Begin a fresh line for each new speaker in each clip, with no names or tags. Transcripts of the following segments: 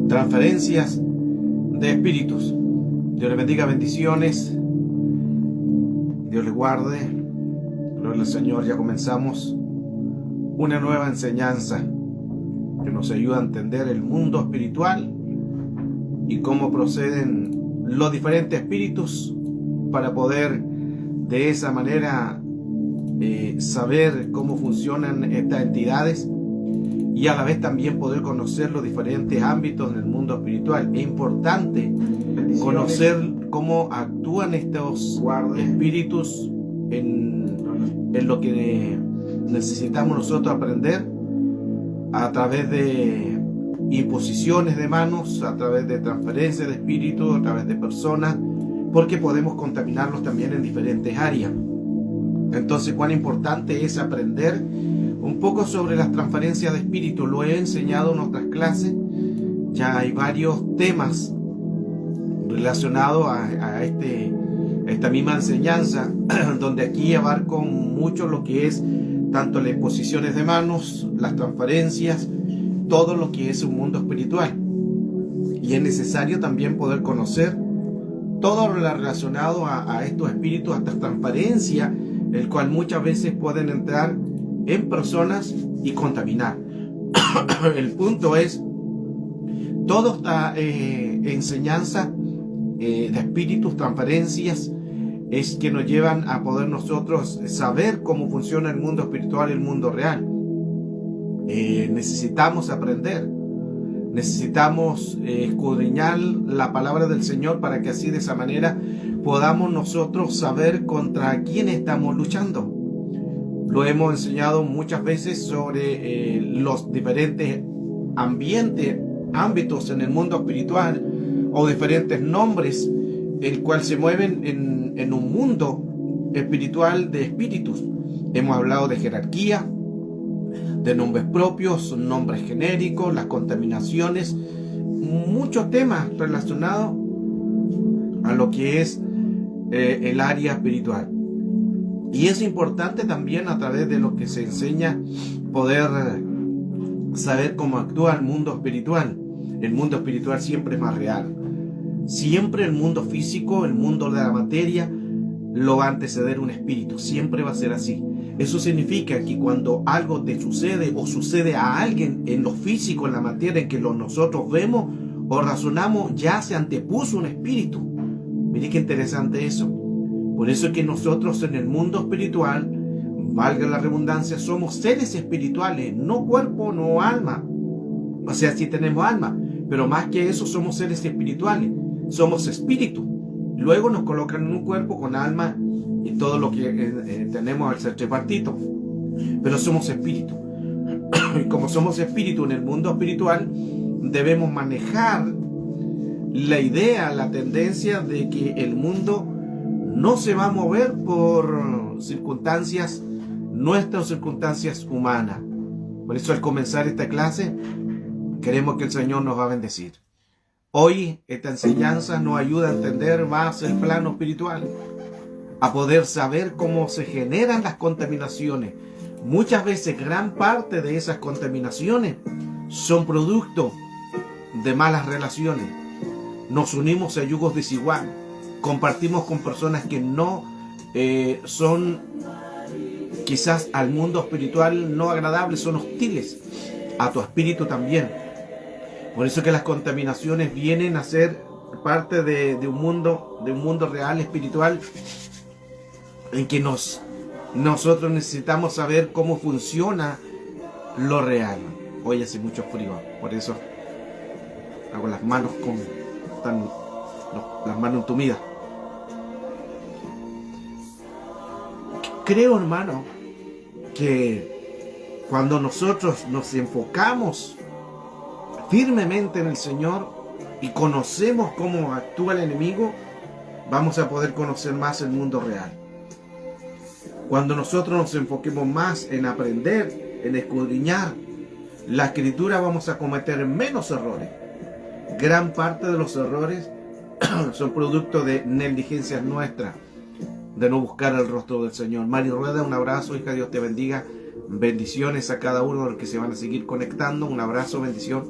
transferencias de espíritus. Dios les bendiga, bendiciones. Dios les guarde. Gloria al Señor. Ya comenzamos una nueva enseñanza que nos ayuda a entender el mundo espiritual y cómo proceden los diferentes espíritus para poder de esa manera saber cómo funcionan estas entidades y a la vez también poder conocer los diferentes ámbitos del mundo espiritual. Es importante conocer cómo actúan estos espíritus en lo que necesitamos nosotros aprender a través de imposiciones de manos, a través de transferencias de espíritu, a través de personas, porque podemos contaminarlos también en diferentes áreas. Entonces, cuán importante es aprender un poco sobre las transferencias de espíritu. Lo he enseñado en otras clases. Ya hay varios temas relacionados a esta misma enseñanza, donde aquí abarco mucho lo que es tanto las imposiciones de manos, las transferencias, todo lo que es un mundo espiritual. Y es necesario también poder conocer todo lo relacionado a estos espíritus, a estas transferencias, el cual muchas veces pueden entrar en personas y contaminar. El punto es, toda esta enseñanza de espíritus, transferencias, es que nos llevan a poder nosotros saber cómo funciona el mundo espiritual y el mundo real. Necesitamos aprender, necesitamos escudriñar la palabra del Señor para que así de esa manera podamos nosotros saber contra quién estamos luchando. Lo hemos enseñado muchas veces sobre los diferentes ámbitos en el mundo espiritual o diferentes nombres el cual se mueven en un mundo espiritual de espíritus. Hemos hablado de jerarquía, de nombres propios, nombres genéricos, las contaminaciones, muchos temas relacionados a lo que es el área espiritual. Y es importante también a través de lo que se enseña poder saber cómo actúa el mundo espiritual. El mundo espiritual siempre es más real. Siempre el mundo físico, el mundo de la materia, lo va a anteceder un espíritu. Siempre va a ser así. Eso significa que cuando algo te sucede o sucede a alguien en lo físico, en la materia, en que nosotros vemos o razonamos, ya se antepuso un espíritu. Mire qué interesante eso. Por eso es que nosotros en el mundo espiritual, valga la redundancia, somos seres espirituales, no cuerpo, no alma. O sea, sí tenemos alma, pero más que eso somos seres espirituales. Somos espíritu. Luego nos colocan en un cuerpo con alma y todo lo que tenemos al ser tripartito. Pero somos espíritu. Y como somos espíritu en el mundo espiritual, debemos manejar la idea, la tendencia de que el mundo no se va a mover por circunstancias nuestras, circunstancias humanas. Por eso al comenzar esta clase, queremos que el Señor nos va a bendecir. Hoy esta enseñanza nos ayuda a entender más el plano espiritual, a poder saber cómo se generan las contaminaciones. Muchas veces gran parte de esas contaminaciones son producto de malas relaciones. Nos unimos a yugos desiguales, compartimos con personas que no son quizás al mundo espiritual no agradables, son hostiles a tu espíritu también. Por eso que las contaminaciones vienen a ser parte de un mundo real, espiritual, en que nosotros necesitamos saber cómo funciona lo real. Hoy hace mucho frío, por eso hago las manos las manos entumidas. Creo, hermano, que cuando nosotros nos enfocamos firmemente en el Señor y conocemos cómo actúa el enemigo, vamos a poder conocer más el mundo real. Cuando nosotros nos enfoquemos más en aprender, en escudriñar la Escritura, vamos a cometer menos errores. Gran parte de los errores son producto de negligencias nuestras, de no buscar el rostro del Señor. Mari Rueda, un abrazo, hija, Dios te bendiga. Bendiciones a cada uno de los que se van a seguir conectando. Un abrazo, bendición.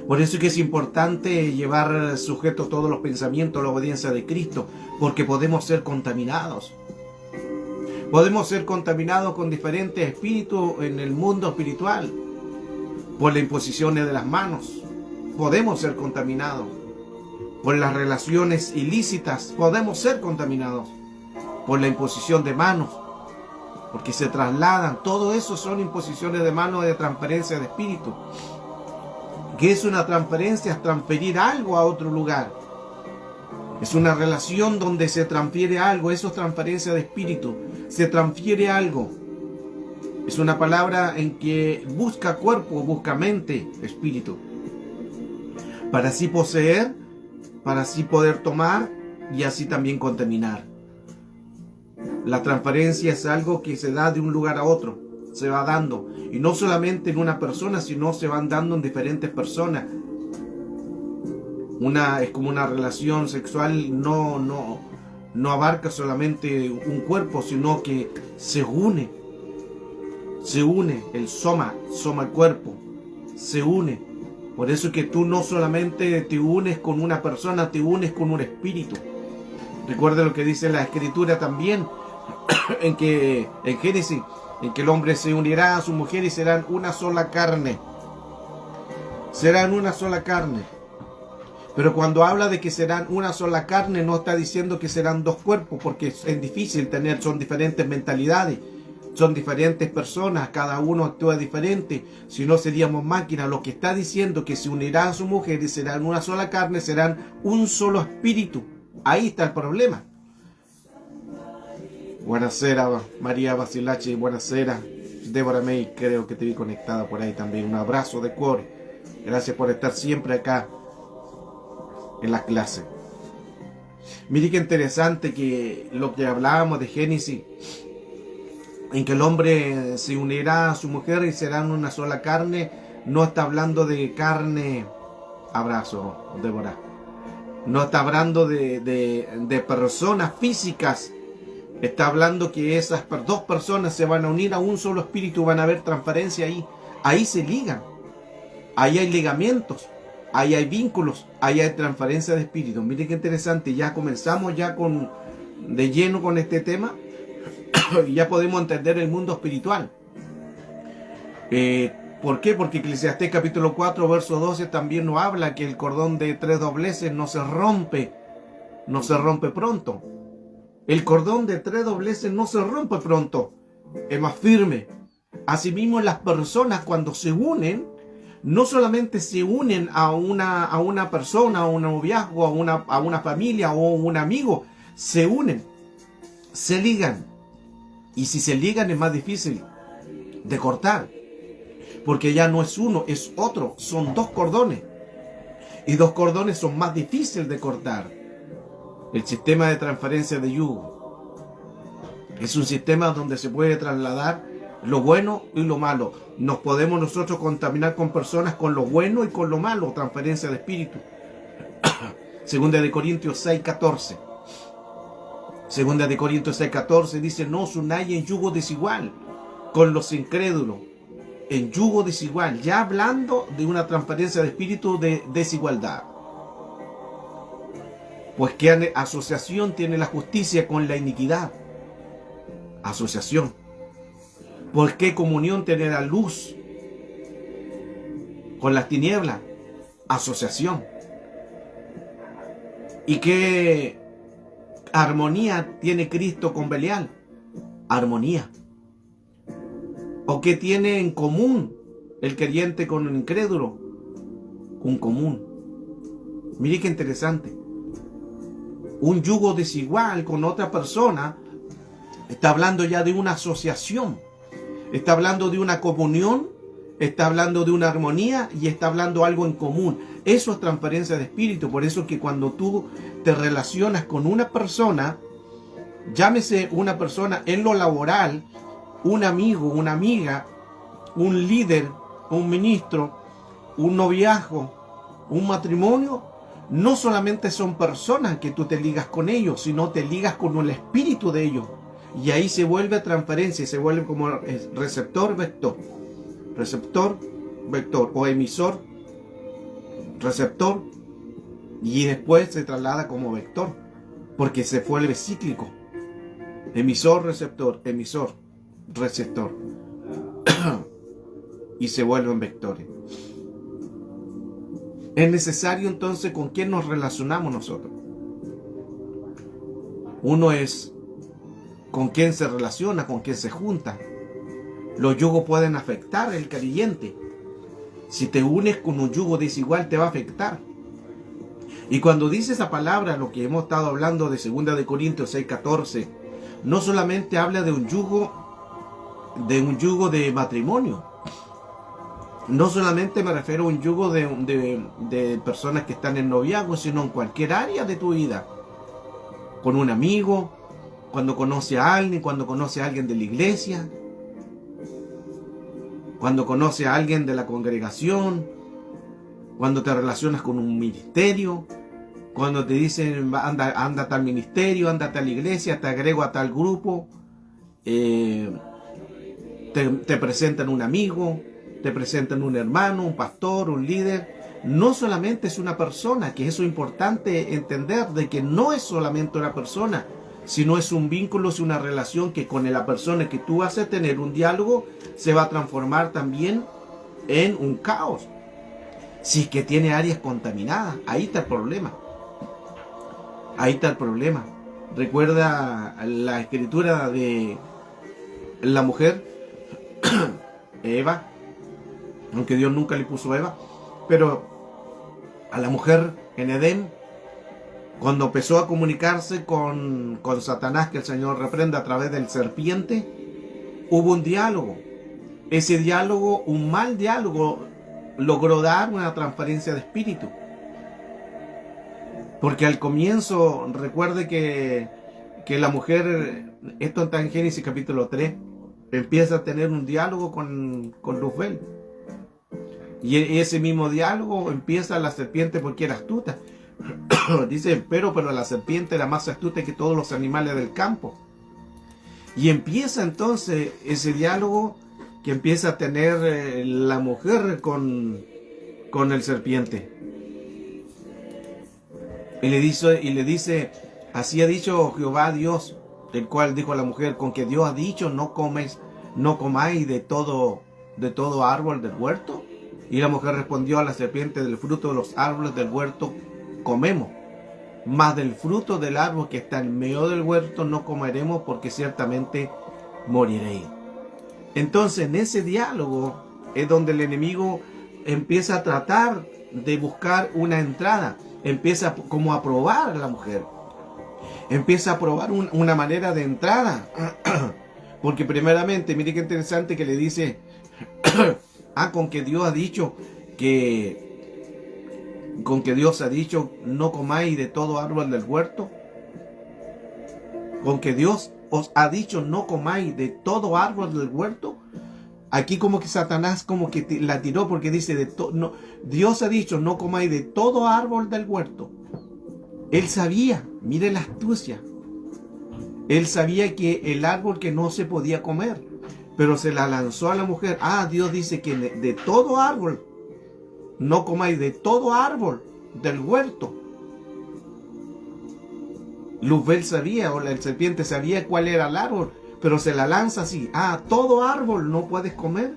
Por eso es que es importante llevar sujetos todos los pensamientos a la obediencia de Cristo, porque podemos ser contaminados. Podemos ser contaminados con diferentes espíritus en el mundo espiritual, por las imposiciones de las manos. Podemos ser contaminados. Por las relaciones ilícitas podemos ser contaminados. Por la imposición de manos, porque se trasladan. Todo eso son imposiciones de manos de transferencia de espíritu. ¿Qué es una transferencia? Es transferir algo a otro lugar. Es una relación donde se transfiere algo. Eso es transferencia de espíritu. Se transfiere algo. Es una palabra en que busca cuerpo, busca mente, espíritu. Para así poseer, para así poder tomar y así también contaminar. La transferencia es algo que se da de un lugar a otro. Se va dando. Y no solamente en una persona, sino se van dando en diferentes personas. Es como una relación sexual, no abarca solamente un cuerpo, sino que se une. Se une el soma el cuerpo. Se une. Por eso es que tú no solamente te unes con una persona, te unes con un espíritu. Recuerda lo que dice la Escritura también, en Génesis, en que el hombre se unirá a su mujer y serán una sola carne. Serán una sola carne. Pero cuando habla de que serán una sola carne, no está diciendo que serán dos cuerpos, porque es difícil tener, son diferentes mentalidades, son diferentes personas, cada uno actúa diferente, si no seríamos máquinas. Lo que está diciendo que se unirá a su mujer y serán una sola carne, serán un solo espíritu. Ahí está el problema. Buenasera, María Basilache, buenasera. Débora May, creo que te vi conectada por ahí también. Un abrazo de cuore. Gracias por estar siempre acá en la clase. Mire qué interesante que lo que hablábamos de Génesis, en que el hombre se unirá a su mujer y serán una sola carne, no está hablando de carne. Abrazo, Débora. No está hablando de personas físicas. Está hablando que esas dos personas se van a unir a un solo espíritu, van a haber transferencia ahí. Ahí se ligan. Ahí hay ligamientos. Ahí hay vínculos. Ahí hay transferencia de espíritu. Miren qué interesante. Ya comenzamos ya de lleno con este tema. Y ya podemos entender el mundo espiritual. ¿Por qué? Porque Eclesiastés capítulo 4, verso 12 también nos habla que el cordón de 3 dobleces no se rompe pronto. El cordón de 3 dobleces no se rompe pronto, es más firme. Asimismo, las personas cuando se unen, no solamente se unen a una persona, a un noviazgo, a una familia o un amigo, se unen, se ligan. Y si se ligan es más difícil de cortar, porque ya no es uno, es otro, son dos cordones. Y dos cordones son más difíciles de cortar. El sistema de transferencia de yugo es un sistema donde se puede trasladar lo bueno y lo malo. Nos podemos nosotros contaminar con personas con lo bueno y con lo malo, transferencia de espíritu. Segunda de Corintios 6:14. Segunda de Corintios 6:14 dice: no os unáis en yugo desigual con los incrédulos. En yugo desigual, ya hablando de una transferencia de espíritu de desigualdad. Pues qué asociación tiene la justicia con la iniquidad. Asociación. ¿Por qué comunión tiene la luz con las tinieblas? Asociación. ¿Y qué armonía tiene Cristo con Belial? Armonía. ¿O qué tiene en común el creyente con el incrédulo? Un común. Mire qué interesante. Un yugo desigual con otra persona está hablando ya de una asociación, está hablando de una comunión, está hablando de una armonía y está hablando algo en común. Eso es transferencia de espíritu. Por eso que cuando tú te relacionas con una persona, llámese una persona en lo laboral, un amigo, una amiga, un líder, un ministro, un noviazgo, un matrimonio, no solamente son personas que tú te ligas con ellos, sino te ligas con el espíritu de ellos. Y ahí se vuelve transferencia, se vuelve como receptor, vector. Receptor, vector o emisor, receptor, y después se traslada como vector, porque se vuelve cíclico. Emisor, receptor, emisor, receptor. Y se vuelven vectores. Es necesario entonces con quién nos relacionamos nosotros. Uno es con quién se relaciona, con quién se junta. Los yugos pueden afectar al creyente. Si te unes con un yugo desigual te va a afectar. Y cuando dice esa palabra, lo que hemos estado hablando de 2 de Corintios 6:14, no solamente habla de un yugo de matrimonio. No solamente me refiero a un yugo de personas que están en noviazgo, sino en cualquier área de tu vida. Con un amigo, cuando conoce a alguien, cuando conoce a alguien de la iglesia, cuando conoce a alguien de la congregación, cuando te relacionas con un ministerio, cuando te dicen anda a tal ministerio, anda a tal iglesia, te agrego a tal grupo, te presentan un amigo, te presentan un hermano, un pastor, un líder. No solamente es una persona, que eso es importante entender, de que no es solamente una persona, sino es un vínculo, es una relación que con la persona que tú vas a tener un diálogo se va a transformar también en un caos. Si es que tiene áreas contaminadas, ahí está el problema. Ahí está el problema. Recuerda la escritura de la mujer, Eva, aunque Dios nunca le puso Eva, pero a la mujer en Edén, cuando empezó a comunicarse con Satanás, que el Señor reprenda a través del serpiente, hubo un diálogo. Ese diálogo, un mal diálogo, logró dar una transparencia de espíritu. Porque al comienzo, recuerde que la mujer, esto está en Génesis capítulo 3, empieza a tener un diálogo con Luzbel. Y ese mismo diálogo empieza la serpiente porque era astuta. Dice, pero la serpiente era más astuta que todos los animales del campo. Y empieza entonces ese diálogo que empieza a tener la mujer con el serpiente. Y le dice, así ha dicho Jehová Dios, el cual dijo a la mujer, con que Dios ha dicho, no comáis de todo árbol del huerto. Y la mujer respondió a la serpiente, del fruto de los árboles del huerto comemos, mas del fruto del árbol que está en medio del huerto no comeremos, porque ciertamente moriréis. Entonces en ese diálogo es donde el enemigo empieza a tratar de buscar una entrada, empieza como a probar a la mujer, empieza a probar una manera de entrada, porque primeramente, mire qué interesante que le dice, con que Dios ha dicho no comáis de todo árbol del huerto, con que Dios os ha dicho no comáis de todo árbol del huerto. Aquí como que Satanás como que la tiró, porque dice Dios ha dicho no comáis de todo árbol del huerto. Él sabía, mire la astucia, él sabía que el árbol que no se podía comer, pero se la lanzó a la mujer. Dios dice que de todo árbol, no comáis de todo árbol del huerto. Luzbel sabía, o la serpiente sabía cuál era el árbol, pero se la lanza así. Todo árbol no puedes comer,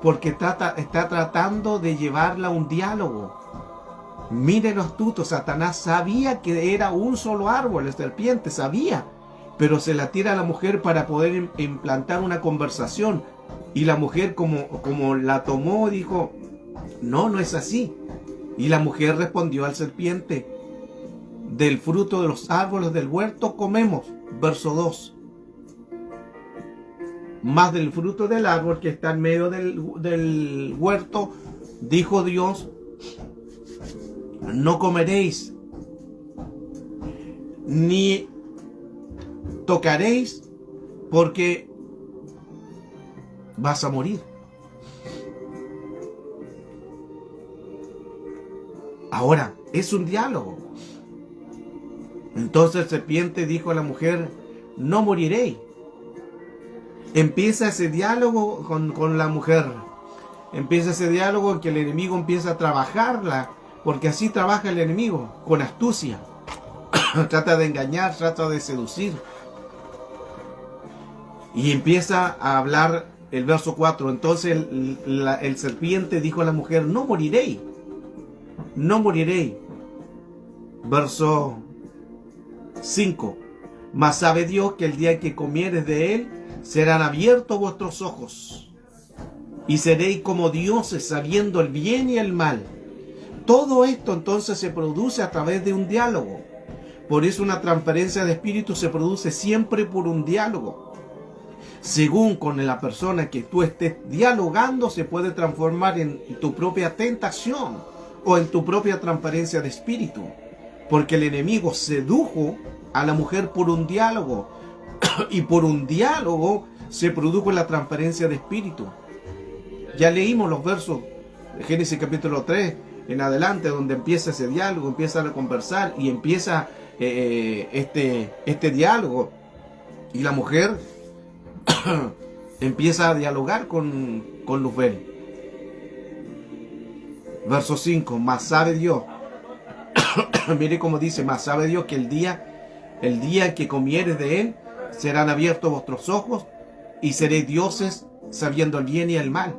porque está tratando de llevarla a un diálogo. Mire lo astuto, Satanás sabía que era un solo árbol, la serpiente sabía, pero se la tira a la mujer para poder implantar una conversación. Y la mujer como la tomó, dijo, no es así. Y la mujer respondió al serpiente, del fruto de los árboles del huerto comemos. Verso 2. Más del fruto del árbol que está en medio del huerto, dijo Dios, no comeréis, ni tocaréis, porque vas a morir. Ahora, es un diálogo. Entonces el serpiente dijo a la mujer, no moriréis. Empieza ese diálogo con la mujer. Empieza ese diálogo en que el enemigo empieza a trabajarla, Porque así trabaja el enemigo, con astucia. Trata de engañar, trata de seducir. Y empieza a hablar el verso 4. Entonces el serpiente dijo a la mujer: no moriréis, no moriréis. Verso 5. Mas sabe Dios que el día que comieres de él, serán abiertos vuestros ojos, y seréis como dioses, sabiendo el bien y el mal. Todo esto entonces se produce a través de un diálogo. Por eso una transferencia de espíritu se produce siempre por un diálogo. Según con la persona que tú estés dialogando, se puede transformar en tu propia tentación o en tu propia transferencia de espíritu. Porque el enemigo sedujo a la mujer por un diálogo. Y por un diálogo se produjo la transferencia de espíritu. Ya leímos los versos de Génesis capítulo 3 en adelante, donde empieza ese diálogo, empieza a conversar y empieza este diálogo. Y la mujer empieza a dialogar con Luzbel. Verso 5. Mas sabe Dios. Mire cómo dice: mas sabe Dios que el día que comieres de él, serán abiertos vuestros ojos y seréis dioses, sabiendo el bien y el mal.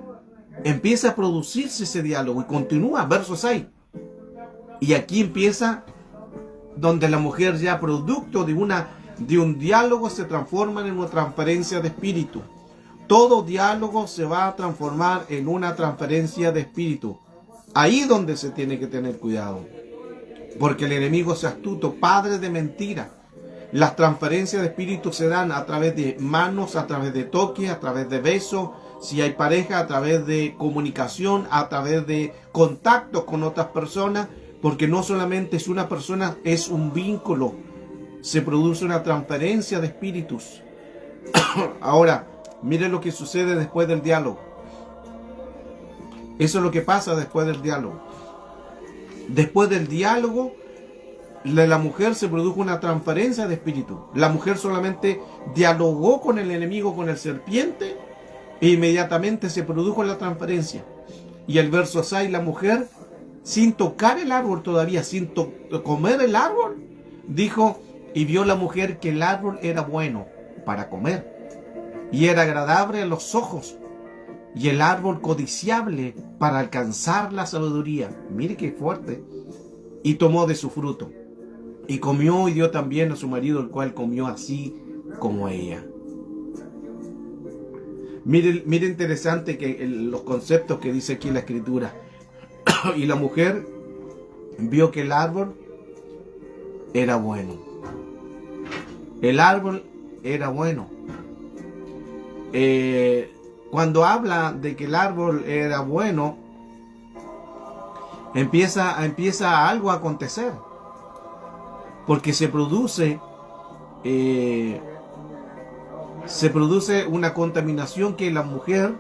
Empieza a producirse ese diálogo y continúa, verso 6. Y aquí empieza donde la mujer, ya producto de un diálogo, se transforma en una transferencia de espíritu. Todo diálogo se va a transformar en una transferencia de espíritu. Ahí donde se tiene que tener cuidado. Porque el enemigo es astuto, padre de mentira. Las transferencias de espíritu se dan a través de manos, a través de toques, a través de besos, si hay pareja, a través de comunicación, a través de contactos con otras personas, porque no solamente es una persona, es un vínculo. Se produce una transferencia de espíritus. Ahora, mire lo que sucede después del diálogo. Eso es lo que pasa después del diálogo. Después del diálogo, la mujer se produjo una transferencia de espíritu. La mujer solamente dialogó con el enemigo, con el serpiente, e inmediatamente se produjo la transferencia. Y el verso 6, la mujer, sin tocar el árbol todavía, sin comer el árbol, dijo: y vio la mujer que el árbol era bueno para comer, y era agradable a los ojos, y el árbol codiciable para alcanzar la sabiduría. Mire qué fuerte. Y tomó de su fruto, y comió, y dio también a su marido, el cual comió así como ella. Mire interesante que los conceptos que dice aquí la escritura. Y la mujer vio que el árbol era bueno. El árbol era bueno. Cuando habla de que el árbol era bueno, empieza algo a acontecer. Porque se produce una contaminación, que la mujer,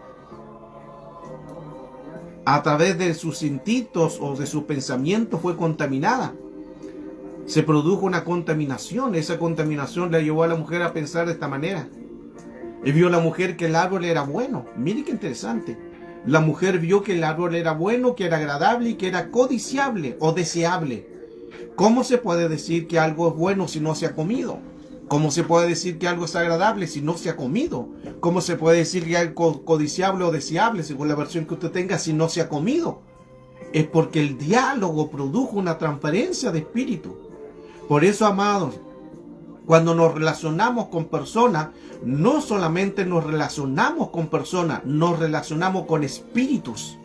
a través de sus instintos o de sus pensamientos, fue contaminada. Se produjo una contaminación. Esa contaminación la llevó a la mujer a pensar de esta manera. Y vio la mujer que el árbol era bueno. Mire qué interesante. La mujer vio que el árbol era bueno, que era agradable y que era codiciable o deseable. ¿Cómo se puede decir que algo es bueno si no se ha comido? ¿Cómo se puede decir que algo es agradable si no se ha comido? ¿Cómo se puede decir que algo es codiciable o deseable, según la versión que usted tenga, si no se ha comido? Es porque el diálogo produjo una transferencia de espíritu. Por eso, amados, cuando nos relacionamos con personas, no solamente nos relacionamos con personas, nos relacionamos con espíritus.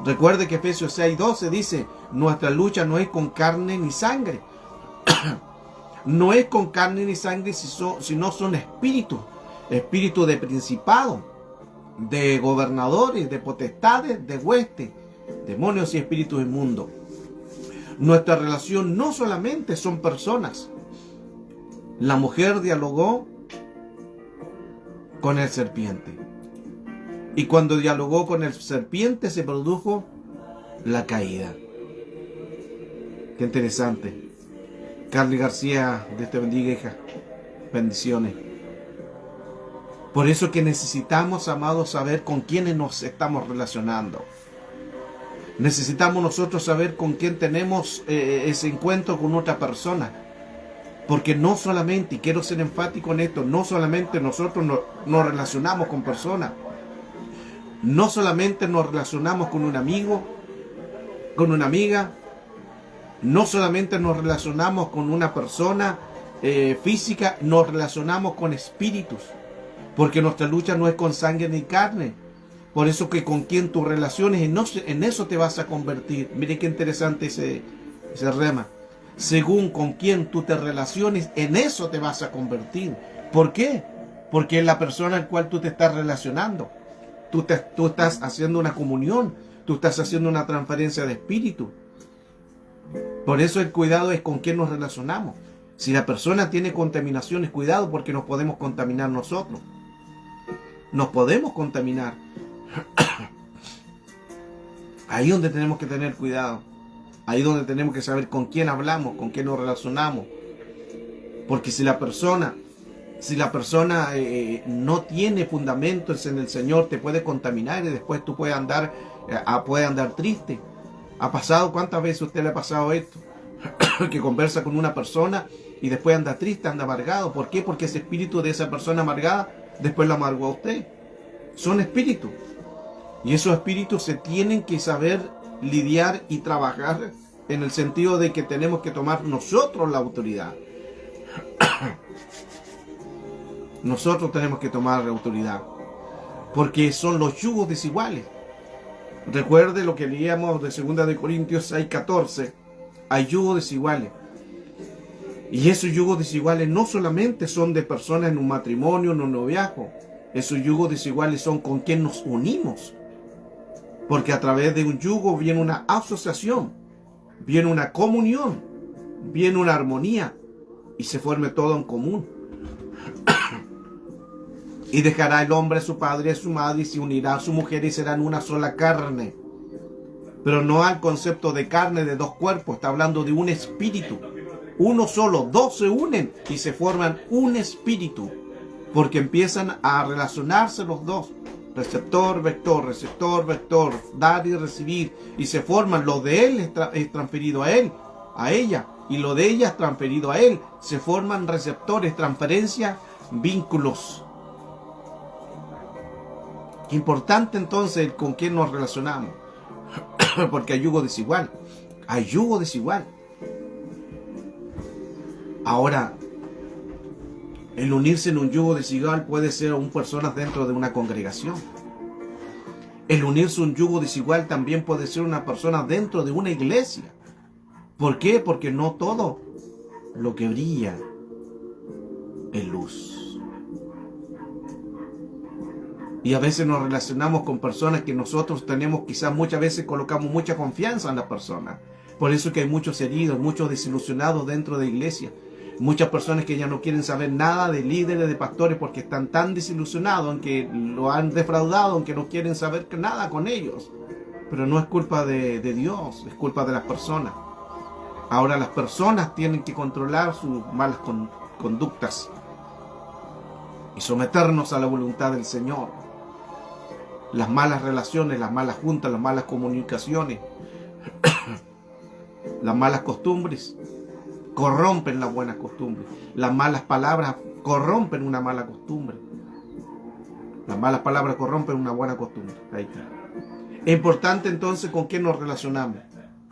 Recuerde que Efesios 6:12 dice: nuestra lucha no es con carne ni sangre. No es con carne ni sangre, sino son espíritus. Espíritus de principado, de gobernadores, de potestades, de huestes, demonios y espíritus inmundos. Nuestra relación no solamente son personas. La mujer dialogó con el serpiente. Y cuando dialogó con el serpiente, se produjo la caída. Qué interesante. Carly García, Dios te bendiga, hija. Bendiciones. Por eso que necesitamos, amados, saber con quiénes nos estamos relacionando. Necesitamos nosotros saber con quién tenemos ese encuentro con otra persona. Porque no solamente, y quiero ser enfático en esto, no solamente nosotros nos relacionamos con personas. No solamente nos relacionamos con un amigo, con una amiga. No solamente nos relacionamos con una persona física, nos relacionamos con espíritus. Porque nuestra lucha no es con sangre ni carne. Por eso que con quien tú relaciones, en eso te vas a convertir. Mire qué interesante ese rema. Según con quien tú te relaciones, en eso te vas a convertir. ¿Por qué? Porque es la persona al cual tú te estás relacionando. Tú estás haciendo una comunión. Tú estás haciendo una transferencia de espíritu. Por eso el cuidado es con quién nos relacionamos. Si la persona tiene contaminaciones, cuidado, porque nos podemos contaminar nosotros. Nos podemos contaminar. Ahí donde tenemos que tener cuidado. Ahí donde tenemos que saber con quién hablamos, con quién nos relacionamos. Porque si la persona no tiene fundamentos en el Señor, te puede contaminar y después tú puedes andar triste. ¿Ha pasado? ¿Cuántas veces a usted le ha pasado esto? Que conversa con una persona y después anda triste, anda amargado. ¿Por qué? Porque ese espíritu de esa persona amargada después lo amargó a usted. Son espíritus. Y esos espíritus se tienen que saber lidiar y trabajar en el sentido de que tenemos que tomar nosotros la autoridad. Nosotros tenemos que tomar la autoridad. Porque son los yugos desiguales. Recuerde lo que leíamos de 2 de Corintios 6:14. Hay yugos desiguales. Y esos yugos desiguales no solamente son de personas en un matrimonio, en un noviazgo. Esos yugos desiguales son con quien nos unimos. Porque a través de un yugo viene una asociación, viene una comunión, viene una armonía y se forme todo en común. Y dejará el hombre a su padre y a su madre y se unirá a su mujer y serán una sola carne. Pero no al concepto de carne de dos cuerpos, está hablando de un espíritu. Uno solo, dos se unen y se forman un espíritu. Porque empiezan a relacionarse los dos. Receptor, vector, dar y recibir. Y se forman, lo de él es transferido a él, a ella. Y lo de ella es transferido a él. Se forman receptores, transferencias, vínculos. Importante entonces con quién nos relacionamos. Porque hay yugo desigual. Hay yugo desigual. Ahora, el unirse en un yugo desigual puede ser aún personas dentro de una congregación. El unirse a un yugo desigual también puede ser una persona dentro de una iglesia. ¿Por qué? Porque no todo lo que brilla es luz. Y a veces nos relacionamos con personas que nosotros tenemos, quizás muchas veces colocamos mucha confianza en las personas. Por eso que hay muchos heridos, muchos desilusionados dentro de la iglesia. Muchas personas que ya no quieren saber nada de líderes, de pastores, porque están tan desilusionados, aunque lo han defraudado, aunque no quieren saber nada con ellos. Pero no es culpa de Dios, es culpa de las personas. Ahora las personas tienen que controlar sus malas conductas y someternos a la voluntad del Señor. Las malas relaciones, las malas juntas, las malas comunicaciones, las malas costumbres corrompen las buenas costumbres. Las malas palabras corrompen una mala costumbre. Las malas palabras corrompen una buena costumbre. Ahí está. Es importante entonces con quién nos relacionamos.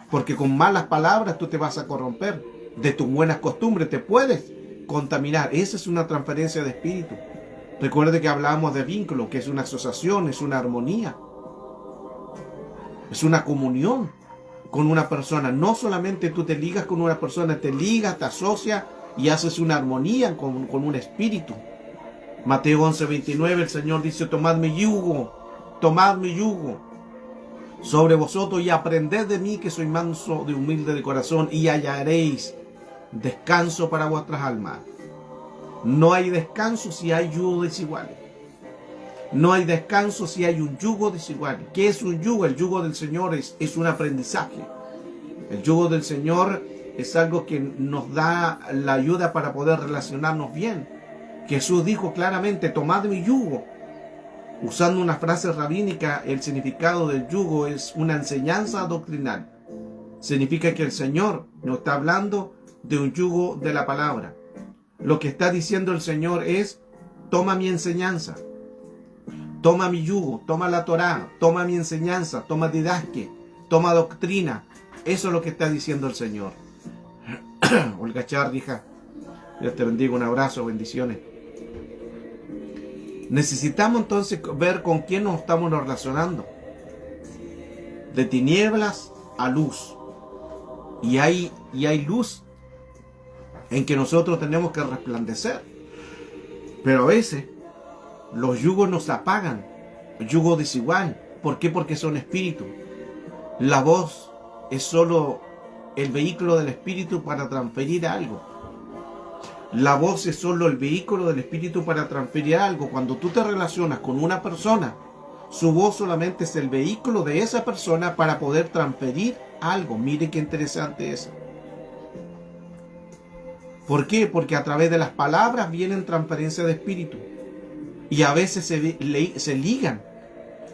Porque con malas palabras tú te vas a corromper. De tus buenas costumbres te puedes contaminar. Esa es una transferencia de espíritu. Recuerde que hablamos de vínculo, que es una asociación, es una armonía. Es una comunión con una persona. No solamente tú te ligas con una persona, te ligas, te asocias y haces una armonía con un espíritu. Mateo 11:29, el Señor dice: tomad mi yugo sobre vosotros y aprended de mí, que soy manso y humilde de corazón, y hallaréis descanso para vuestras almas. No hay descanso si hay yugo desigual. No hay descanso si hay un yugo desigual. ¿Qué es un yugo? El yugo del Señor es un aprendizaje. El yugo del Señor es algo que nos da la ayuda para poder relacionarnos bien. Jesús dijo claramente: tomad mi yugo. Usando una frase rabínica, el significado del yugo es una enseñanza doctrinal. Significa que el Señor nos está hablando de un yugo de la palabra. Lo que está diciendo el Señor es: toma mi enseñanza, toma mi yugo, toma la Torá, toma mi enseñanza, toma didasque, toma doctrina. Eso es lo que está diciendo el Señor. Olga Char, hija, Dios te bendiga, un abrazo, bendiciones. Necesitamos entonces ver con quién nos estamos relacionando. De tinieblas a luz. Y hay luz en que nosotros tenemos que resplandecer. Pero a veces los yugos nos apagan. Yugo desigual. ¿Por qué? Porque son espíritus. La voz es solo el vehículo del espíritu para transferir algo. La voz es solo el vehículo del espíritu para transferir algo. Cuando tú te relacionas con una persona, su voz solamente es el vehículo de esa persona para poder transferir algo. Mire qué interesante eso. ¿Por qué? Porque a través de las palabras vienen transferencia de espíritu. Y a veces se ligan.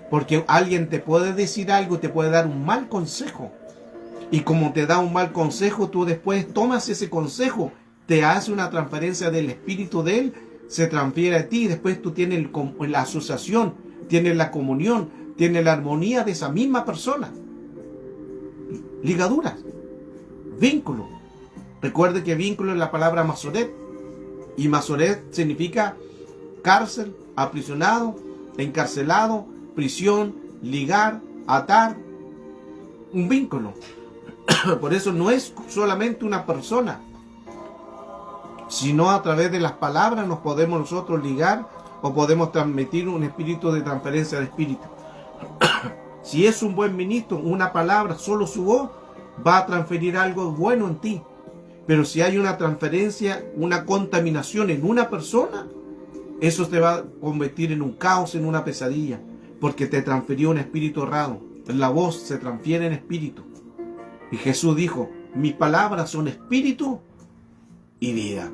Porque alguien te puede decir algo, te puede dar un mal consejo. Y como te da un mal consejo, tú después tomas ese consejo, te hace una transferencia del espíritu de él, se transfiere a ti, y después tú tienes la asociación, tienes la comunión, tienes la armonía de esa misma persona. Ligaduras, vínculo. Recuerde que vínculo es la palabra masoret, y masoret significa cárcel, aprisionado, encarcelado, prisión, ligar, atar, un vínculo. Por eso no es solamente una persona, sino a través de las palabras nos podemos nosotros ligar o podemos transmitir un espíritu de transferencia de espíritu. Si es un buen ministro, una palabra, solo su voz va a transferir algo bueno en ti. Pero si hay una transferencia, una contaminación en una persona, eso te va a convertir en un caos, en una pesadilla, porque te transfirió un espíritu errado. La voz se transfiere en espíritu. Y Jesús dijo: mis palabras son espíritu y vida.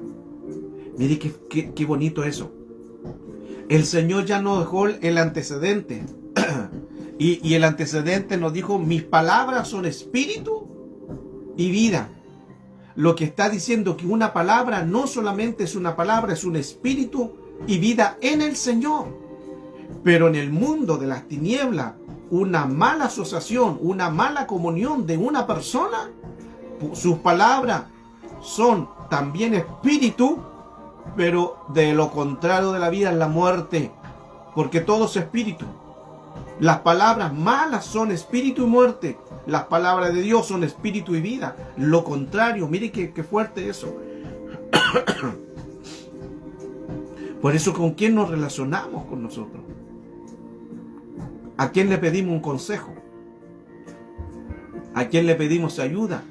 Mire qué bonito eso. El Señor ya nos dejó el antecedente. y el antecedente nos dijo: mis palabras son espíritu y vida. Lo que está diciendo que una palabra no solamente es una palabra, es un espíritu y vida en el Señor. Pero en el mundo de las tinieblas, una mala asociación, una mala comunión de una persona, sus palabras son también espíritu, pero de lo contrario de la vida es la muerte, porque todo es espíritu. Las palabras malas son espíritu y muerte, las palabras de Dios son espíritu y vida. Lo contrario, mire qué fuerte eso. Por eso, ¿con quién nos relacionamos con nosotros? ¿A quién le pedimos un consejo? ¿A quién le pedimos ayuda?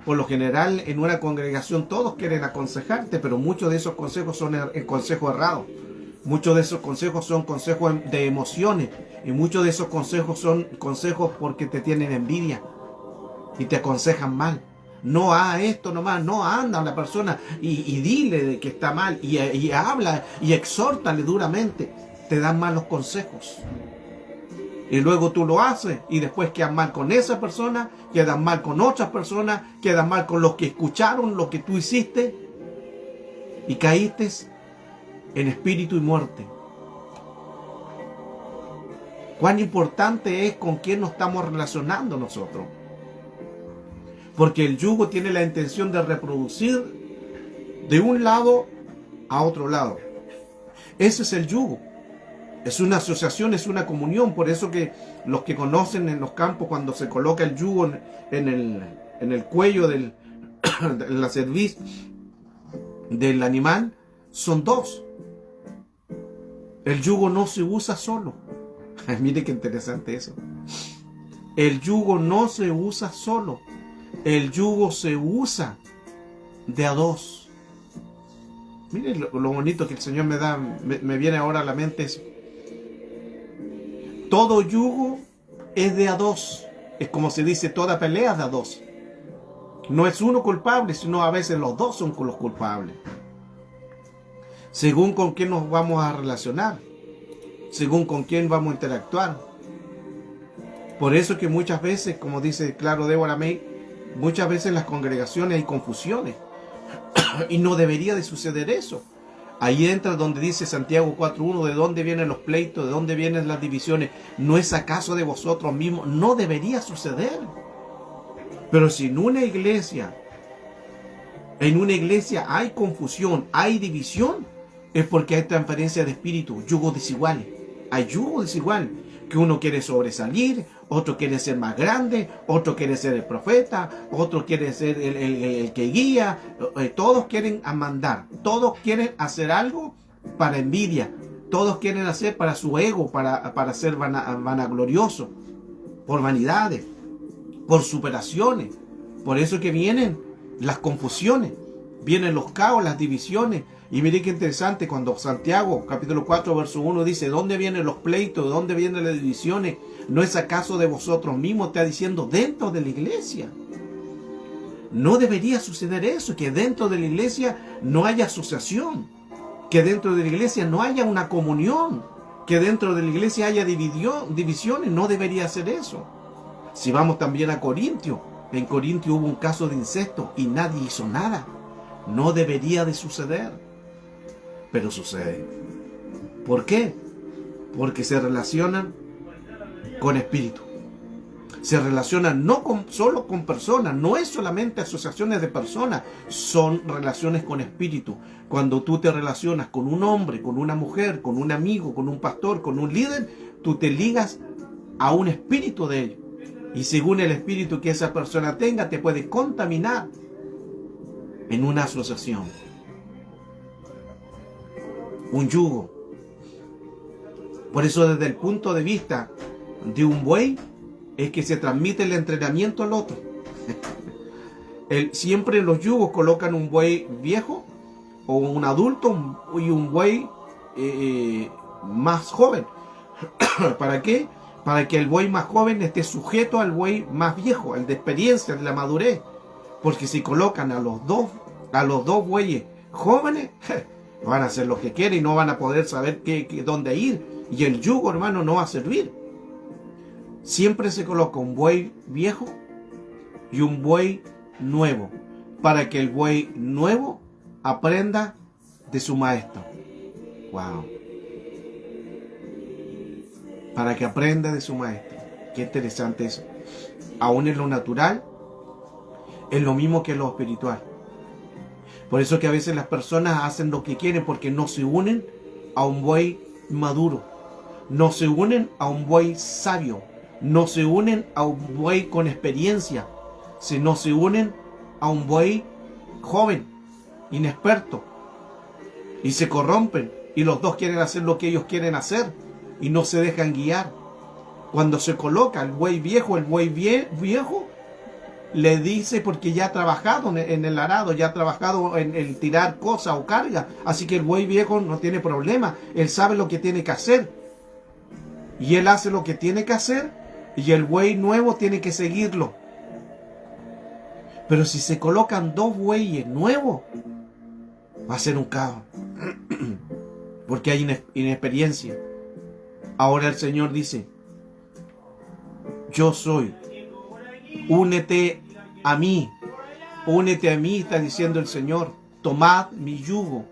Por lo general, en una congregación todos quieren aconsejarte, pero muchos de esos consejos son consejos errados. Muchos de esos consejos son consejos de emociones, y muchos de esos consejos son consejos porque te tienen envidia y te aconsejan mal. No haga esto nomás, no anda a la persona y dile de que está mal, y habla y exhórtale duramente. Te dan malos consejos. Y luego tú lo haces y después quedas mal con esa persona, quedas mal con otras personas, quedas mal con los que escucharon lo que tú hiciste y caíste en espíritu y muerte. Cuán importante es con quién nos estamos relacionando nosotros. Porque el yugo tiene la intención de reproducir de un lado a otro lado. Ese es el yugo. Es una asociación, es una comunión. Por eso que los que conocen en los campos, cuando se coloca el yugo en el cuello de la cerviz del animal, son dos. El yugo no se usa solo. Mire qué interesante eso. El yugo no se usa solo. El yugo se usa de a dos. Mire lo bonito que el Señor me da, me viene ahora a la mente eso. Todo yugo es de a dos. Es como se dice, toda pelea es de a dos. No es uno culpable, sino a veces los dos son los culpables. Según con quién nos vamos a relacionar. según con quién vamos a interactuar. Por eso que muchas veces, como dice claro Débora May, muchas veces en las congregaciones hay confusiones. Y no debería de suceder eso. Ahí entra donde dice Santiago 4.1, ¿de dónde vienen los pleitos? ¿De dónde vienen las divisiones? ¿No es acaso de vosotros mismos? No debería suceder. Pero si en una iglesia hay confusión, hay división, es porque hay transferencia de espíritu, yugos desiguales. Hay yugos desiguales, que uno quiere sobresalir, otro quiere ser más grande, otro quiere ser el profeta, otro quiere ser el que guía. Todos quieren mandar, todos quieren hacer algo para envidia, todos quieren hacer para su ego, para ser vanaglorioso, por vanidades, por superaciones. Por eso que vienen las confusiones, vienen los caos, las divisiones. Y mire qué interesante cuando Santiago, capítulo 4, verso 1, dice, ¿dónde vienen los pleitos? ¿De dónde vienen las divisiones? ¿No es acaso de vosotros mismos? Está diciendo dentro de la iglesia. No debería suceder eso, que dentro de la iglesia no haya asociación, que dentro de la iglesia no haya una comunión, que dentro de la iglesia haya divisiones. No debería ser eso. Si vamos también a Corintio, en Corintio hubo un caso de incesto y nadie hizo nada. No debería de suceder. Pero sucede. ¿Por qué? Porque se relacionan con espíritu. Se relacionan no solo con personas, no es solamente asociaciones de personas, son relaciones con espíritu. Cuando tú te relacionas con un hombre, con una mujer, con un amigo, con un pastor, con un líder, tú te ligas a un espíritu de ellos. Y según el espíritu que esa persona tenga, te puede contaminar en una asociación. Un yugo. Por eso desde el punto de vista de un buey es que se transmite el entrenamiento al otro. Siempre los yugos colocan un buey viejo o un adulto y un buey más joven. ¿Para qué? Para que el buey más joven esté sujeto al buey más viejo, el de experiencia, de la madurez. Porque si colocan a los dos bueyes jóvenes, van a hacer lo que quieren y no van a poder saber dónde ir. Y el yugo, hermano, no va a servir. Siempre se coloca un buey viejo y un buey nuevo, para que el buey nuevo aprenda de su maestro. Wow. Para que aprenda de su maestro. Qué interesante eso. Aún en lo natural, es lo mismo que en lo espiritual. Por eso que a veces las personas hacen lo que quieren, porque no se unen a un buey maduro, no se unen a un buey sabio, no se unen a un buey con experiencia, sino se unen a un buey joven, inexperto, y se corrompen, y los dos quieren hacer lo que ellos quieren hacer, y no se dejan guiar. Cuando se coloca el buey viejo viejo le dice, porque ya ha trabajado en el arado, ya ha trabajado en el tirar cosas o carga, así que el buey viejo no tiene problema, él sabe lo que tiene que hacer, y él hace lo que tiene que hacer, y el buey nuevo tiene que seguirlo. Pero si se colocan dos bueyes nuevos, va a ser un caos, porque hay inexperiencia. Ahora el Señor dice, yo soy, únete a mí, está diciendo el Señor, tomad mi yugo.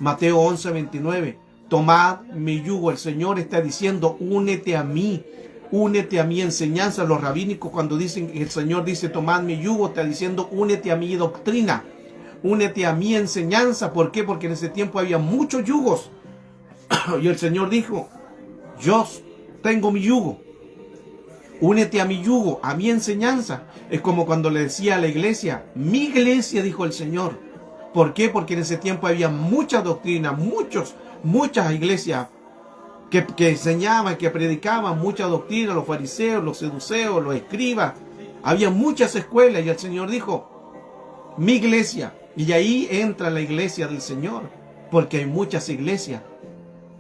Mateo 11:29, tomad mi yugo. El Señor está diciendo, únete a mí enseñanza. Los rabínicos, cuando dicen, el Señor dice, tomad mi yugo, está diciendo, únete a mi doctrina, únete a mi enseñanza. ¿Por qué? Porque en ese tiempo había muchos yugos, y el Señor dijo, yo tengo mi yugo. Únete a mi yugo, a mi enseñanza. Es como cuando le decía a la iglesia, mi iglesia, dijo el Señor. ¿Por qué? Porque en ese tiempo había mucha doctrina, muchas iglesias que enseñaban, que predicaban mucha doctrina, los fariseos, los seduceos, los escribas. Había muchas escuelas y el Señor dijo, mi iglesia. Y ahí entra la iglesia del Señor, porque hay muchas iglesias.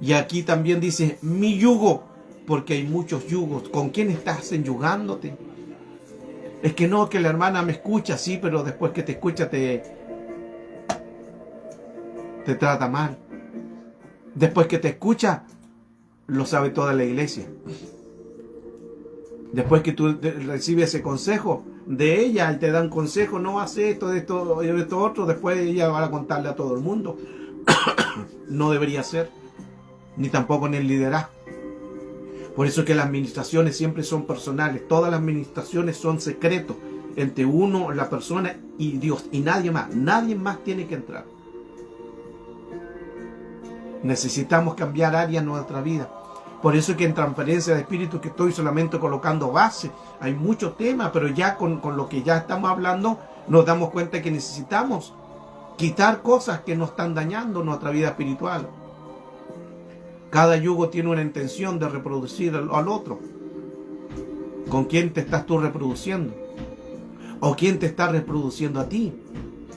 Y aquí también dice, mi yugo, porque hay muchos yugos. ¿Con quién estás enyugándote? Es que no, que la hermana me escucha, sí, pero después que te escucha te trata mal. Después que te escucha, lo sabe toda la iglesia. Después que tú recibes ese consejo de ella, y te dan consejo, no hace esto otro, después ella va a contarle a todo el mundo. No debería ser, ni tampoco en el liderazgo. Por eso es que las administraciones siempre son personales. Todas las administraciones son secretos entre uno, la persona y Dios, y nadie más. Nadie más tiene que entrar. Necesitamos cambiar áreas en nuestra vida. Por eso es que en transferencia de espíritu, que estoy solamente colocando base, hay muchos temas, pero ya con lo que ya estamos hablando, nos damos cuenta que necesitamos quitar cosas que nos están dañando nuestra vida espiritual. Cada yugo tiene una intención de reproducir al otro. ¿Con quién te estás tú reproduciendo? ¿O quién te está reproduciendo a ti?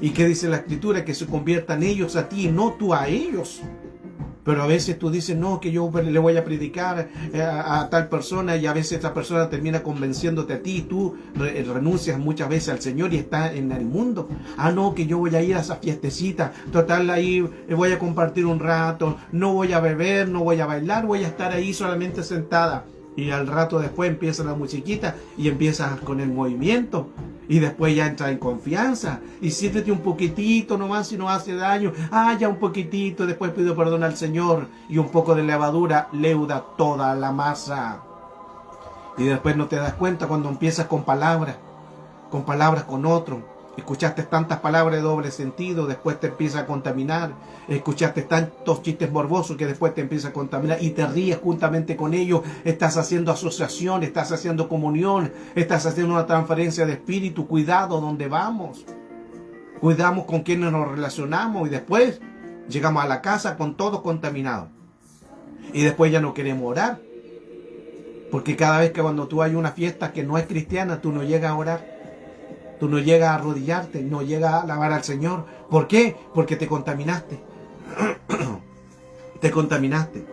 ¿Y qué dice la Escritura? Que se conviertan ellos a ti y no tú a ellos. Pero a veces tú dices, no, que yo le voy a predicar a tal persona, y a veces esa persona termina convenciéndote a ti y tú renuncias muchas veces al Señor y está en el mundo. Ah, no, que yo voy a ir a esa fiestecita, total, ahí voy a compartir un rato, no voy a beber, no voy a bailar, voy a estar ahí solamente sentada. Y al rato después empieza la musiquita y empiezas con el movimiento. Y después ya entra en confianza. Y siéntete un poquitito nomás si no hace daño. Ah, ya un poquitito. Después pido perdón al Señor. Y un poco de levadura leuda toda la masa. Y después no te das cuenta cuando empiezas con palabras con otro. Escuchaste tantas palabras de doble sentido, después te empieza a contaminar. Escuchaste tantos chistes morbosos que después te empieza a contaminar y te ríes juntamente con ellos. Estás haciendo asociación, estás haciendo comunión, estás haciendo una transferencia de espíritu. Cuidado donde vamos. Cuidamos con quienes nos relacionamos y después llegamos a la casa con todo contaminado. Y después ya no queremos orar. Porque cada vez que cuando tú hay una fiesta que no es cristiana, tú no llegas a orar. Tú no llegas a arrodillarte, no llegas a alabar al Señor. ¿Por qué? Porque te contaminaste. Te contaminaste.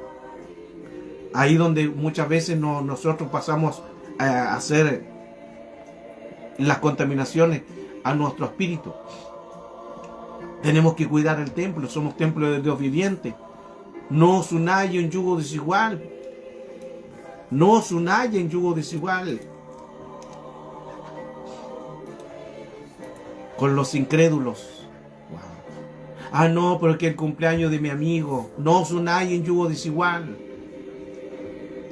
Ahí donde muchas veces nosotros pasamos a hacer las contaminaciones a nuestro espíritu. Tenemos que cuidar el templo, somos templo de Dios viviente. No os unáis en yugo desigual. No os unáis en yugo desigual con los incrédulos. Wow. Ah, no, pero que el cumpleaños de mi amigo. No os unáis en yugo desigual.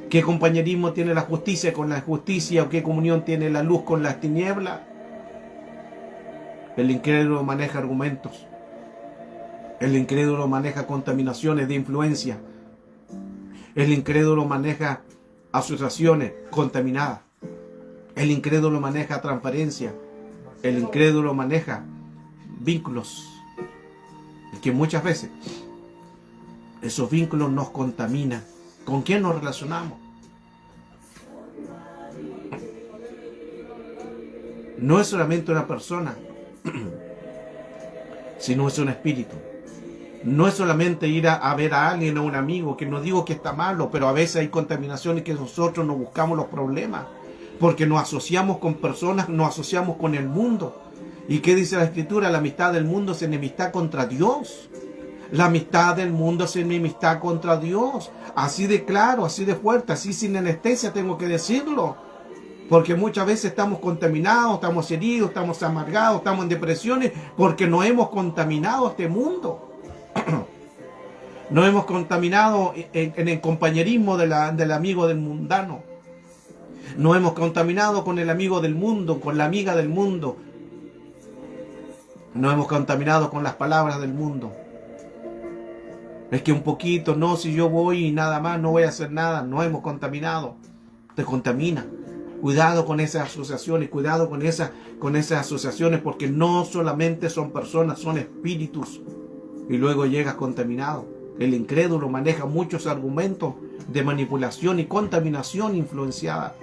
¿Qué compañerismo tiene la justicia con la injusticia? ¿O qué comunión tiene la luz con las tinieblas? El incrédulo maneja argumentos. El incrédulo maneja contaminaciones de influencia. El incrédulo maneja asociaciones contaminadas. El incrédulo maneja transparencia. El incrédulo maneja vínculos. Y que muchas veces esos vínculos nos contaminan. ¿Con quién nos relacionamos? No es solamente una persona, sino es un espíritu. No es solamente ir a ver a alguien, a un amigo, que no digo que está malo, pero a veces hay contaminaciones que nosotros nos buscamos los problemas, porque nos asociamos con personas, nos asociamos con el mundo. ¿Y qué dice la Escritura? La amistad del mundo es enemistad contra Dios. La amistad del mundo es enemistad contra Dios. Así de claro, así de fuerte, así sin anestesia tengo que decirlo. Porque muchas veces estamos contaminados, estamos heridos, estamos amargados, estamos en depresiones, porque nos hemos contaminado este mundo. Nos hemos contaminado en el compañerismo del amigo del mundano. Nos hemos contaminado con el amigo del mundo, con la amiga del mundo. Nos hemos contaminado con las palabras del mundo. Es que un poquito, no, si yo voy y nada más, no voy a hacer nada. Nos hemos contaminado. Te contamina. Cuidado con esas asociaciones, cuidado con esas asociaciones, porque no solamente son personas, son espíritus. Y luego llegas contaminado. El incrédulo maneja muchos argumentos de manipulación y contaminación influenciada.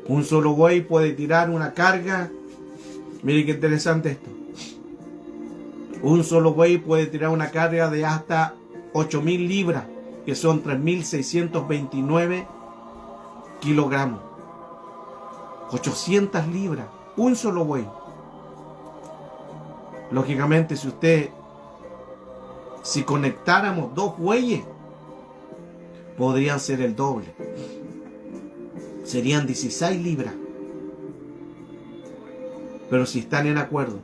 Un solo buey puede tirar una carga. Mire qué interesante esto. Un solo buey puede tirar una carga de hasta 8.000 libras, que son 3.629 kilogramos. 800 libras. Un solo buey. Lógicamente, si conectáramos dos bueyes, podrían ser el doble. Serían 16 libras. Pero si están en acuerdo,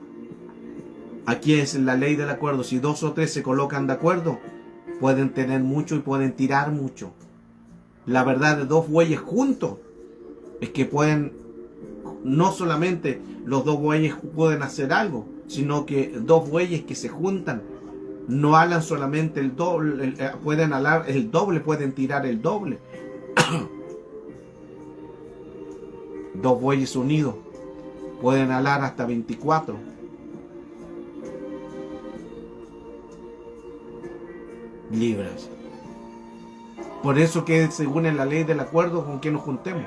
aquí es la ley del acuerdo. Si 2 o 3 se colocan de acuerdo, pueden tener mucho y pueden tirar mucho. La verdad de 2 bueyes juntos es que pueden, no solamente los 2 bueyes pueden hacer algo, sino que 2 bueyes que se juntan no alan solamente el doble, pueden alar el doble, pueden tirar el doble. 2 bueyes unidos pueden alar hasta 24. Libras. Por eso que según en la ley del acuerdo, con quién nos juntemos,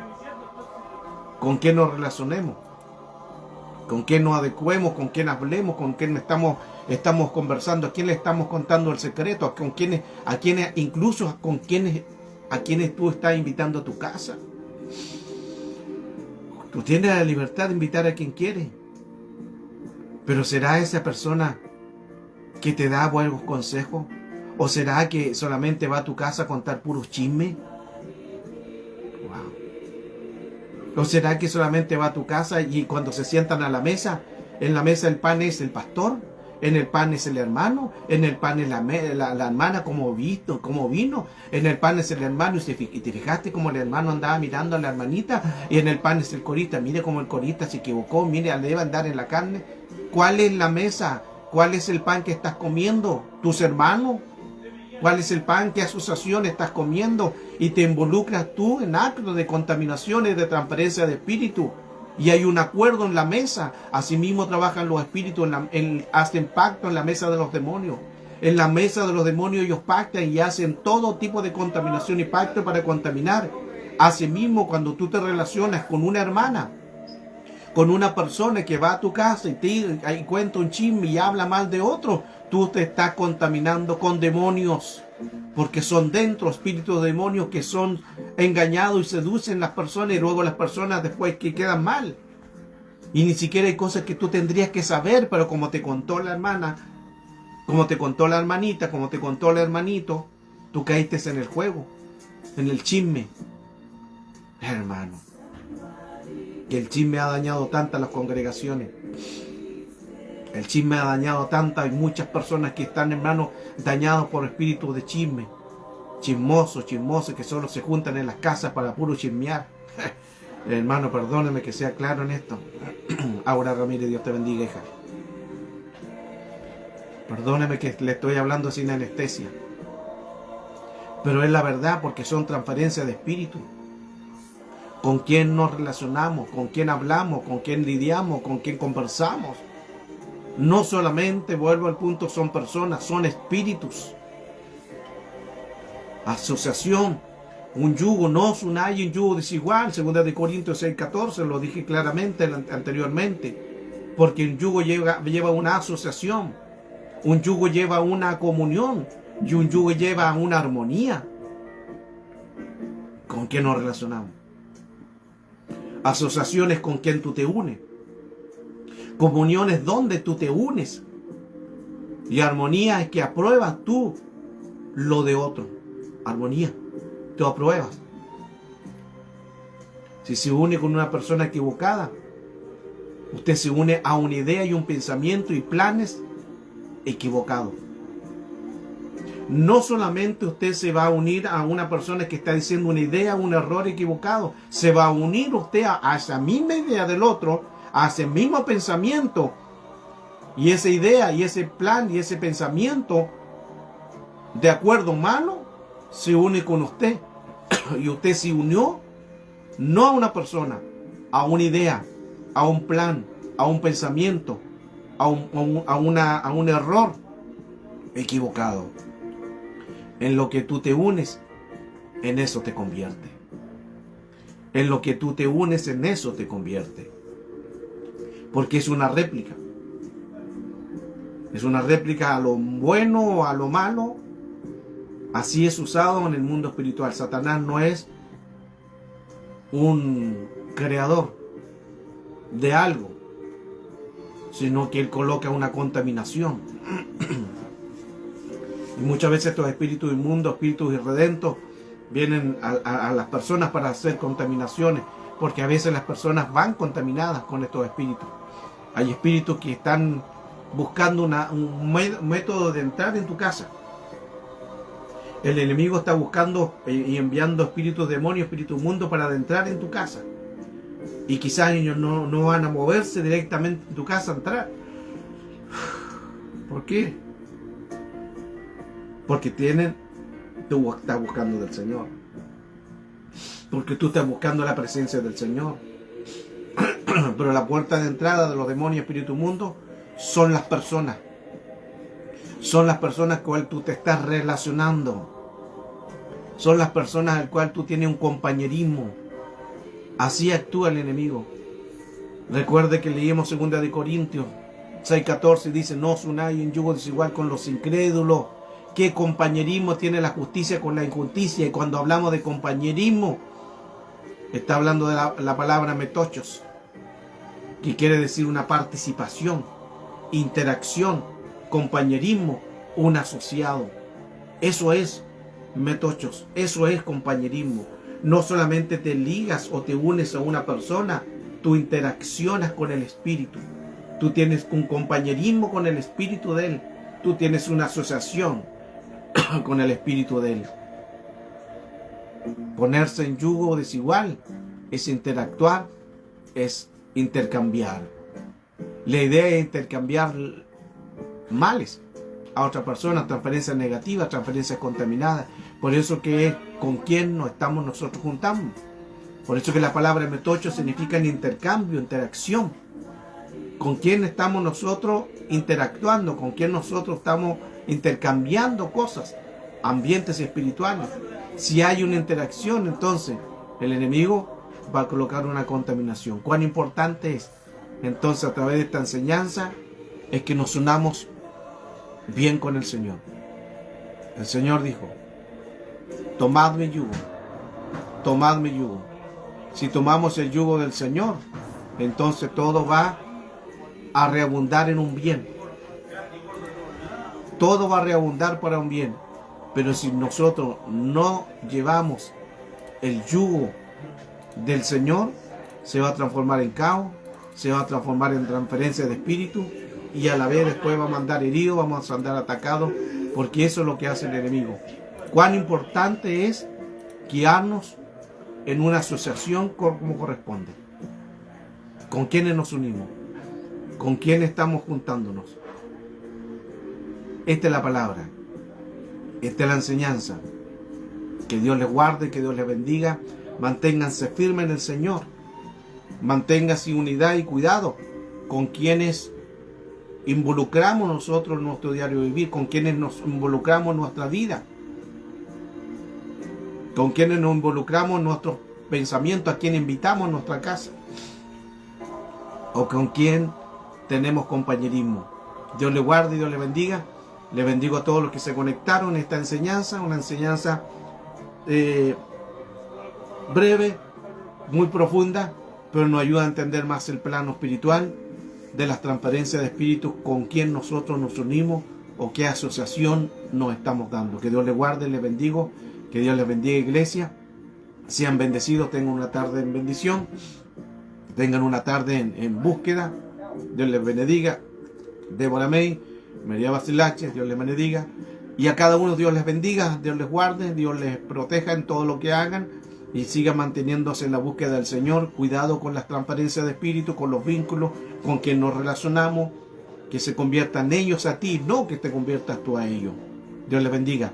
con quién nos relacionemos, con quién nos adecuemos, con quién hablemos, con quién estamos conversando, a quién le estamos contando el secreto, a quienes incluso a quienes tú estás invitando a tu casa. Tú tienes la libertad de invitar a quien quieres, pero ¿será esa persona que te da buenos consejos? ¿O será que solamente va a tu casa a contar puros chismes? Wow. ¿O será que solamente va a tu casa y cuando se sientan a la mesa, en la mesa el pan es el pastor, en el pan es el hermano, en el pan es la hermana como vino, en el pan es el hermano y te fijaste como el hermano andaba mirando a la hermanita, y en el pan es el corista, mire como el corista se equivocó, mire, le debe andar en la carne. ¿Cuál es la mesa? ¿Cuál es el pan que estás comiendo? ¿Tus hermanos? ¿Cuál es el pan? ¿Qué asociación estás comiendo? Y te involucras tú en actos de contaminaciones, de transferencia de espíritu. Y hay un acuerdo en la mesa. Asimismo trabajan los espíritus, hacen pacto en la mesa de los demonios. En la mesa de los demonios ellos pactan y hacen todo tipo de contaminación y pacto para contaminar. Asimismo, cuando tú te relacionas con una hermana, con una persona que va a tu casa y cuenta un chisme y habla mal de otro, tú te estás contaminando con demonios, porque son dentro espíritus de demonios que son engañados y seducen a las personas, y luego las personas después que quedan mal. Y ni siquiera hay cosas que tú tendrías que saber, pero como te contó la hermana, como te contó la hermanita, como te contó el hermanito, tú caíste en el juego, en el chisme. Hermano, que el chisme ha dañado tantas las congregaciones. El chisme ha dañado tantas, hay muchas personas que están, hermanos, dañados por espíritus de chisme. Chismosos que solo se juntan en las casas para puro chismear. Hermano, perdóneme que sea claro en esto. Aura Ramírez, Dios te bendiga, hija. Perdóneme que le estoy hablando sin anestesia. Pero es la verdad, porque son transferencias de espíritu. Con quién nos relacionamos, con quién hablamos, con quién lidiamos, con quién conversamos. No solamente, vuelvo al punto, son personas, son espíritus. Asociación, un yugo, no es un yugo desigual, 2 Corintios 6:14, lo dije claramente anteriormente, porque un yugo lleva una asociación, un yugo lleva una comunión, y un yugo lleva una armonía. ¿Con quién nos relacionamos? Asociaciones con quien tú te unes. Comuniones donde tú te unes. Y armonía es que apruebas tú lo de otro. Armonía. Tú apruebas. Si se une con una persona equivocada, usted se une a una idea y un pensamiento y planes equivocados. No solamente usted se va a unir a una persona que está diciendo una idea, un error equivocado. Se va a unir usted a esa misma idea del otro, a ese mismo pensamiento, y esa idea y ese plan y ese pensamiento de acuerdo malo se une con usted. Y usted se unió no a una persona, a una idea, a un plan, a un pensamiento, a un error equivocado. En lo que tú te unes, en eso te convierte. En lo que tú te unes, en eso te convierte. Porque es una réplica. Es una réplica a lo bueno o a lo malo. Así es usado en el mundo espiritual. Satanás no es un creador de algo, sino que él coloca una contaminación. Y muchas veces estos espíritus inmundos, espíritus irredentos, vienen a las personas para hacer contaminaciones, porque a veces las personas van contaminadas con estos espíritus. Hay espíritus que están buscando un método de entrar en tu casa. El enemigo está buscando y enviando espíritus demonios, espíritus mundos para adentrar en tu casa. Y quizás ellos no van a moverse directamente en tu casa a entrar. ¿Por qué? Porque tú estás buscando del Señor. Porque tú estás buscando la presencia del Señor. Pero la puerta de entrada de los demonios y espíritus mundos son las personas. Son las personas con las cuales tú te estás relacionando. Son las personas al cual tú tienes un compañerismo. Así actúa el enemigo. Recuerde que leímos 2 de Corintios 6:14, dice: no os unáis en yugo desigual con los incrédulos. ¿Qué compañerismo tiene la justicia con la injusticia? Y cuando hablamos de compañerismo, está hablando de la palabra metochos, que quiere decir una participación, interacción, compañerismo, un asociado. Eso es metochos, eso es compañerismo. No solamente te ligas o te unes a una persona, tú interaccionas con el Espíritu. Tú tienes un compañerismo con el Espíritu de Él. Tú tienes una asociación con el Espíritu de Él. Ponerse en yugo desigual es interactuar, es intercambiar. La idea es intercambiar males a otra persona, transferencias negativas, transferencias contaminadas. Por eso que es con quién nos estamos nosotros juntando. Por eso que la palabra metocho significa intercambio, interacción. Con quién estamos nosotros interactuando, con quién nosotros estamos intercambiando cosas, ambientes espirituales. Si hay una interacción, entonces el enemigo va a colocar una contaminación. ¿Cuán importante es? Entonces, a través de esta enseñanza, es que nos unamos bien con el Señor. El Señor dijo: tomad mi yugo, tomad mi yugo. Si tomamos el yugo del Señor, entonces todo va a reabundar en un bien. Todo va a reabundar para un bien. Pero si nosotros no llevamos el yugo del Señor, se va a transformar en caos, se va a transformar en transferencia de espíritu, y a la vez después vamos a andar heridos, vamos a andar atacados, porque eso es lo que hace el enemigo. Cuán importante es guiarnos en una asociación como corresponde. ¿Con quiénes nos unimos? ¿Con quiénes estamos juntándonos? Esta es la palabra. Esta es la enseñanza. Que Dios les guarde, que Dios les bendiga. Manténganse firmes en el Señor. Manténganse unidad y cuidado con quienes involucramos nosotros en nuestro diario vivir, con quienes nos involucramos en nuestra vida, con quienes nos involucramos en nuestros pensamientos, a quien invitamos a nuestra casa, o con quien tenemos compañerismo. Dios le guarde y Dios le bendiga. Le bendigo a todos los que se conectaron a esta enseñanza, una enseñanza breve, muy profunda, pero nos ayuda a entender más el plano espiritual de las transferencias de espíritus, con quién nosotros nos unimos o qué asociación nos estamos dando. Que Dios les guarde, les bendigo, que Dios les bendiga, iglesia. Sean bendecidos, tengan una tarde en bendición, tengan una tarde en búsqueda. Dios les bendiga. Débora May, María Basilache, Dios les bendiga. Y a cada uno Dios les bendiga, Dios les guarde, Dios les proteja en todo lo que hagan y sigan manteniéndose en la búsqueda del Señor. Cuidado con las transferencias de espíritu, con los vínculos, con quien nos relacionamos, que se conviertan ellos a ti, no que te conviertas tú a ellos. Dios les bendiga.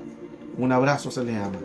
Un abrazo, se les ama.